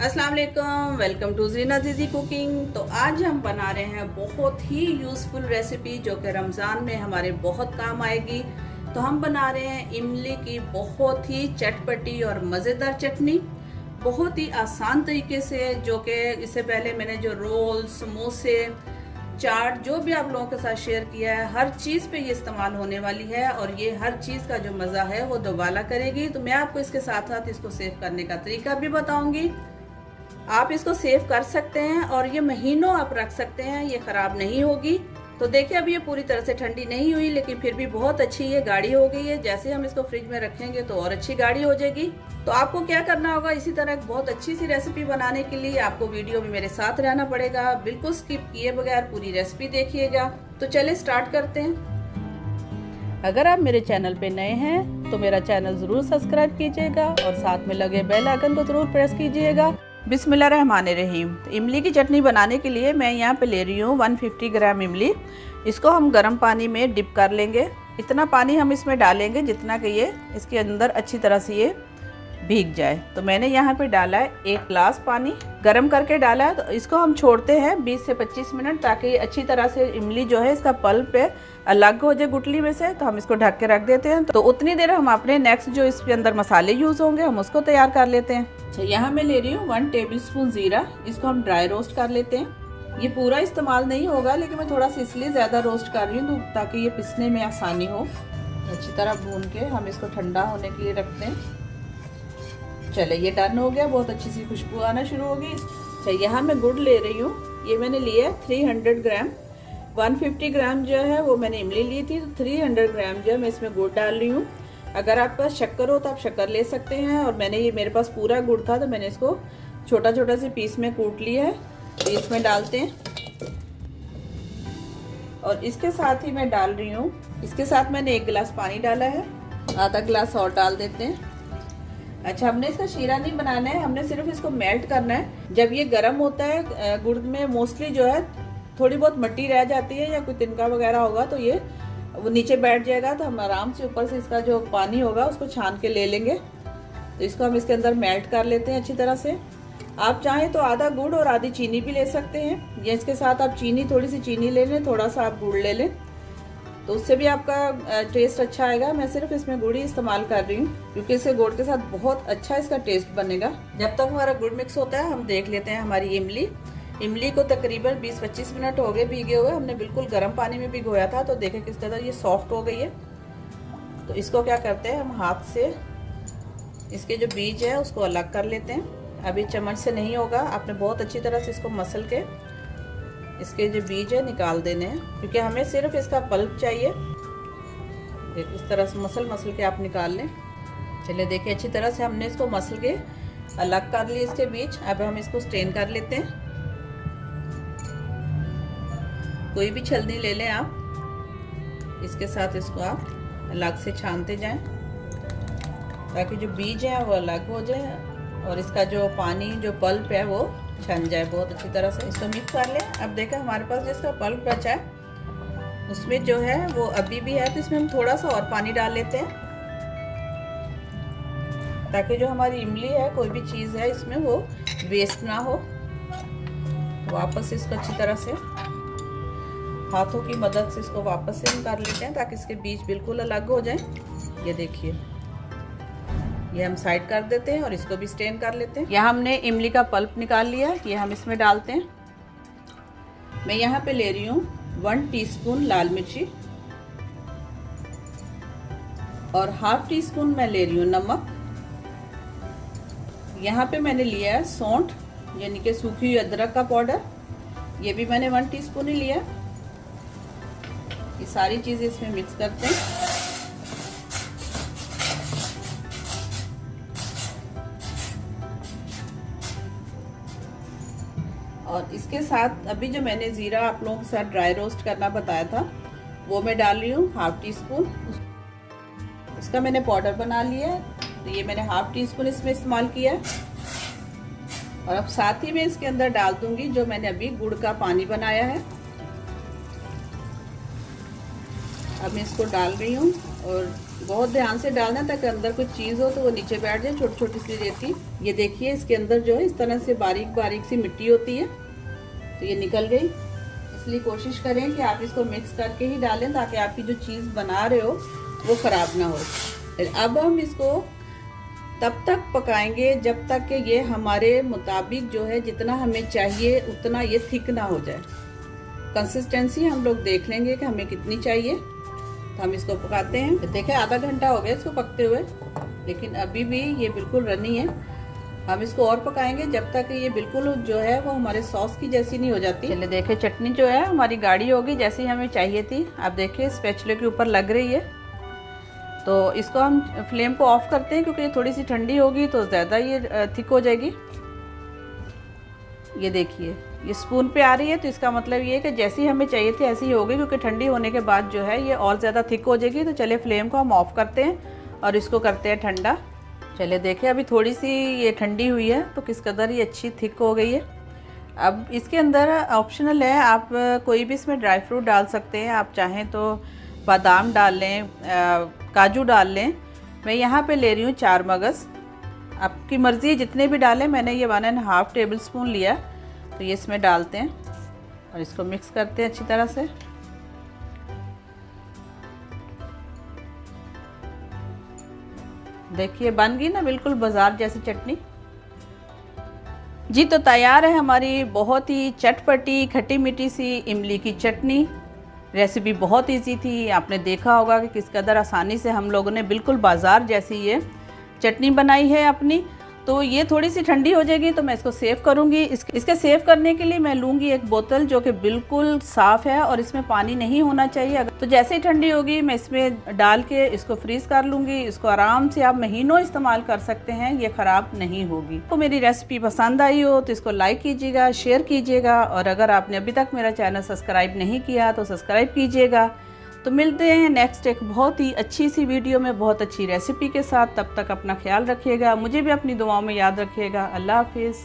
अस्सलाम वालेकुम, welcome to ज़ीना ज़ीज़ी cooking. तो आज हम बना रहे हैं बहुत ही यूज़फुल रेसिपी जो कि रमज़ान में हमारे बहुत काम आएगी। तो हम बना रहे हैं इमली की बहुत ही चटपटी और मज़ेदार चटनी, बहुत ही आसान तरीके से, जो कि इससे पहले मैंने जो रोल, समोसे, चाट जो भी आप लोगों के साथ शेयर किया है, हर चीज़ पे ये इस्तेमाल होने वाली है और ये हर चीज़ का जो मज़ा है वो दोबारा करेगी। तो मैं आपको इसके साथ साथ इसको सेव करने का तरीका भी बताऊंगी। आप इसको सेव कर सकते हैं और ये महीनों आप रख सकते हैं, ये ख़राब नहीं होगी। तो देखिए अभी ये पूरी तरह से ठंडी नहीं हुई, लेकिन फिर भी बहुत अच्छी ये गाढ़ी हो गई है। जैसे हम इसको फ्रिज में रखेंगे तो और अच्छी गाढ़ी हो जाएगी। तो आपको क्या करना होगा, इसी तरह एक बहुत अच्छी सी रेसिपी बनाने के लिए आपको वीडियो में मेरे साथ रहना पड़ेगा। बिल्कुल स्किप किए बगैर पूरी रेसिपी देखिएगा। तो चलिए स्टार्ट करते हैं। अगर आप मेरे चैनल पे नए हैं तो मेरा चैनल ज़रूर सब्सक्राइब कीजिएगा और साथ में लगे बेल आइकन को ज़रूर प्रेस कीजिएगा। बिस्मिल्लाहिर्रहमानिर्रहीम। तो इमली की चटनी बनाने के लिए मैं यहाँ पे ले रही हूँ 150 ग्राम इमली। इसको हम गर्म पानी में डिप कर लेंगे। इतना पानी हम इसमें डालेंगे जितना कि ये इसके अंदर अच्छी तरह से ये भीग जाए। तो मैंने यहाँ पे डाला है 1 गिलास पानी, गर्म करके डाला है। तो इसको हम छोड़ते हैं 20 से 25 मिनट, ताकि अच्छी तरह से इमली जो है इसका पल्प है अलग हो जाए गुठली में से। तो हम इसको ढक के रख देते हैं। तो उतनी देर हम अपने नेक्स्ट जो इसके अंदर मसाले यूज़ होंगे हम उसको तैयार कर लेते हैं। अच्छा, यहाँ मैं ले रही हूँ 1 टेबलस्पून ज़ीरा। इसको हम ड्राई रोस्ट कर लेते हैं। ये पूरा इस्तेमाल नहीं होगा, लेकिन मैं थोड़ा सा इसलिए ज़्यादा रोस्ट कर रही हूँ ताकि ये पिसने में आसानी हो। अच्छी तरह भून के हम इसको ठंडा होने के लिए रखते हैं। चले, ये डन हो गया, बहुत अच्छी सी खुशबू आना शुरू हो गई। अच्छा, यहाँ मैं गुड़ ले रही हूँ। ये मैंने लिया है 300 ग्राम। 150 ग्राम जो है वो मैंने इमली ली थी, तो 300 ग्राम जो है मैं इसमें गुड़ डाल रही हूँ। अगर आपके पास शक्कर हो तो आप शक्कर ले सकते हैं, और मेरे पास पूरा गुड़ था तो मैंने इसको छोटा छोटा से पीस में कूट लिया है। तो इसमें डालते हैं और इसके साथ ही मैं डाल रही हूँ, इसके साथ मैंने 1 गिलास पानी डाला है, आधा गिलास और डाल देते हैं। अच्छा, हमने इसका शीरा नहीं बनाना है, हमने सिर्फ इसको मेल्ट करना है। जब ये गर्म होता है, गुड़ में मोस्टली जो है थोड़ी बहुत मिट्टी रह जाती है या कोई तिनका वगैरह होगा तो ये वो नीचे बैठ जाएगा। तो हम आराम से ऊपर से इसका जो पानी होगा उसको छान के ले लेंगे। तो इसको हम इसके अंदर मेल्ट कर लेते हैं अच्छी तरह से। आप चाहें तो आधा गुड़ और आधी चीनी भी ले सकते हैं, या इसके साथ आप थोड़ी सी चीनी ले लें, थोड़ा सा आप गुड़ ले लें, तो उससे भी आपका टेस्ट अच्छा आएगा। मैं सिर्फ इसमें गुड़ ही इस्तेमाल कर रही हूँ क्योंकि इससे गुड़ के साथ बहुत अच्छा इसका टेस्ट बनेगा। जब तक हमारा गुड़ मिक्स होता है हम देख लेते हैं हमारी इमली को तकरीबन 20-25 मिनट हो गए भीगे हुए। हमने बिल्कुल गर्म पानी में भिगोया था। तो देखें किस तरह ये सॉफ्ट हो गई है। तो इसको क्या करते हैं, हम हाथ से इसके जो बीज है उसको अलग कर लेते हैं। अभी चम्मच से नहीं होगा, आपने बहुत अच्छी तरह से इसको मसल के इसके जो बीज है निकाल देने हैं, क्योंकि हमें सिर्फ इसका पल्प चाहिए। इस तरह से मसल के आप निकाल लें। चलिए देखिए, अच्छी तरह से हमने इसको मसल के अलग कर लिए इसके बीज। अब हम इसको स्ट्रेन कर लेते हैं। कोई भी छलनी ले लें आप, इसके साथ इसको आप अलग से छानते जाएं ताकि जो बीज है वो अलग हो जाए और इसका जो पानी जो पल्प है वो छन जाए बहुत अच्छी तरह से। इसको मिक्स कर लें। अब देखा हमारे पास जिसका पल्प बचा है उसमें जो है वो अभी भी है, तो इसमें हम थोड़ा सा और पानी डाल लेते हैं ताकि जो हमारी इमली है, कोई भी चीज़ है इसमें वो वेस्ट ना हो। वापस इसको अच्छी तरह से हाथों की मदद से इसको वापस से हम कर लेते हैं ताकि इसके बीज बिल्कुल अलग हो जाएं। ये देखिए, ये हम साइड कर देते हैं और इसको भी स्ट्रेन कर लेते हैं। यहाँ हमने इमली का पल्प निकाल लिया है, ये हम इसमें डालते हैं। मैं यहाँ पे ले रही हूँ 1 टीस्पून लाल मिर्ची और ½ टीस्पून मैं ले रही हूँ नमक। यहाँ पे मैंने लिया है सौंठ, यानी कि सूखी हुई अदरक का पाउडर, ये भी मैंने 1 टीस्पून ही लिया। ये सारी चीज़ें इसमें मिक्स करते हैं। और इसके साथ अभी जो मैंने ज़ीरा आप लोगों के साथ ड्राई रोस्ट करना बताया था वो मैं डाल रही हूँ ½ टीस्पून। इसका मैंने पाउडर बना लिया है, तो ये मैंने ½ टीस्पून इसमें इस्तेमाल किया है। और अब साथ ही मैं इसके अंदर डाल दूंगी जो मैंने अभी गुड़ का पानी बनाया है। अब मैं इसको डाल रही हूँ और बहुत ध्यान से डालना ताकि अंदर कोई चीज़ हो तो वो नीचे बैठ जाए, छोटी छोटी सी रेती। ये देखिए इसके अंदर जो है इस तरह से बारीक बारीक सी मिट्टी होती है, तो ये निकल गई। इसलिए कोशिश करें कि आप इसको मिक्स करके ही डालें ताकि आपकी जो चीज़ बना रहे हो वो ख़राब ना हो। अब हम इसको तब तक पकाएंगे जब तक कि ये हमारे मुताबिक जो है जितना हमें चाहिए उतना ये थिक ना हो जाए। कंसिस्टेंसी हम लोग देख लेंगे कि हमें कितनी चाहिए, तो हम इसको पकाते हैं। देखें आधा घंटा हो गया इसको पकते हुए, लेकिन अभी भी ये बिल्कुल रनी है। हम इसको और पकाएंगे जब तक ये बिल्कुल जो है वो हमारे सॉस की जैसी नहीं हो जाती। चलिए देखें चटनी जो है हमारी गाढ़ी होगी जैसी हमें चाहिए थी। आप देखिए स्पैचुले के ऊपर लग रही है, तो इसको हम फ्लेम को ऑफ करते हैं क्योंकि ये थोड़ी सी ठंडी होगी तो ज़्यादा ये थिक हो जाएगी। ये देखिए ये स्पून पे आ रही है, तो इसका मतलब ये है कि जैसी हमें चाहिए थी ऐसी ही होगी, क्योंकि ठंडी होने के बाद जो है ये और ज़्यादा थिक हो जाएगी। तो चलिए फ्लेम को हम ऑफ़ करते हैं और इसको करते हैं ठंडा। चलिए देखिए अभी थोड़ी सी ये ठंडी हुई है तो किस कदर ये अच्छी थिक हो गई है। अब इसके अंदर ऑप्शनल है, आप कोई भी इसमें ड्राई फ्रूट डाल सकते हैं। आप चाहें तो बादाम डाल लें, काजू डाल लें। मैं यहाँ पे ले रही हूँ 4 मगज़, आपकी मर्ज़ी है जितने भी डालें। मैंने ये 1.5 टेबल स्पून लिया, तो ये इसमें डालते हैं और इसको मिक्स करते हैं अच्छी तरह से। देखिए बन गई ना बिल्कुल बाजार जैसी चटनी। जी तो तैयार है हमारी बहुत ही चटपटी खट्टी मीठी सी इमली की चटनी। रेसिपी बहुत इजी थी, आपने देखा होगा कि किस कदर आसानी से हम लोगों ने बिल्कुल बाजार जैसी ये चटनी बनाई है अपनी। तो ये थोड़ी सी ठंडी हो जाएगी तो मैं इसको सेव करूँगी। इसके सेव करने के लिए मैं लूँगी एक बोतल जो कि बिल्कुल साफ़ है और इसमें पानी नहीं होना चाहिए। तो जैसे ही ठंडी होगी मैं इसमें डाल के इसको फ्रीज़ कर लूँगी। इसको आराम से आप महीनों इस्तेमाल कर सकते हैं, ये ख़राब नहीं होगी। तो मेरी रेसिपी पसंद आई हो तो इसको लाइक कीजिएगा, शेयर कीजिएगा, और अगर आपने अभी तक मेरा चैनल सब्सक्राइब नहीं किया तो सब्सक्राइब कीजिएगा। तो मिलते हैं नेक्स्ट एक बहुत ही अच्छी सी वीडियो में बहुत अच्छी रेसिपी के साथ। तब तक अपना ख्याल रखिएगा, मुझे भी अपनी दुआओं में याद रखिएगा। अल्लाह हाफिज़।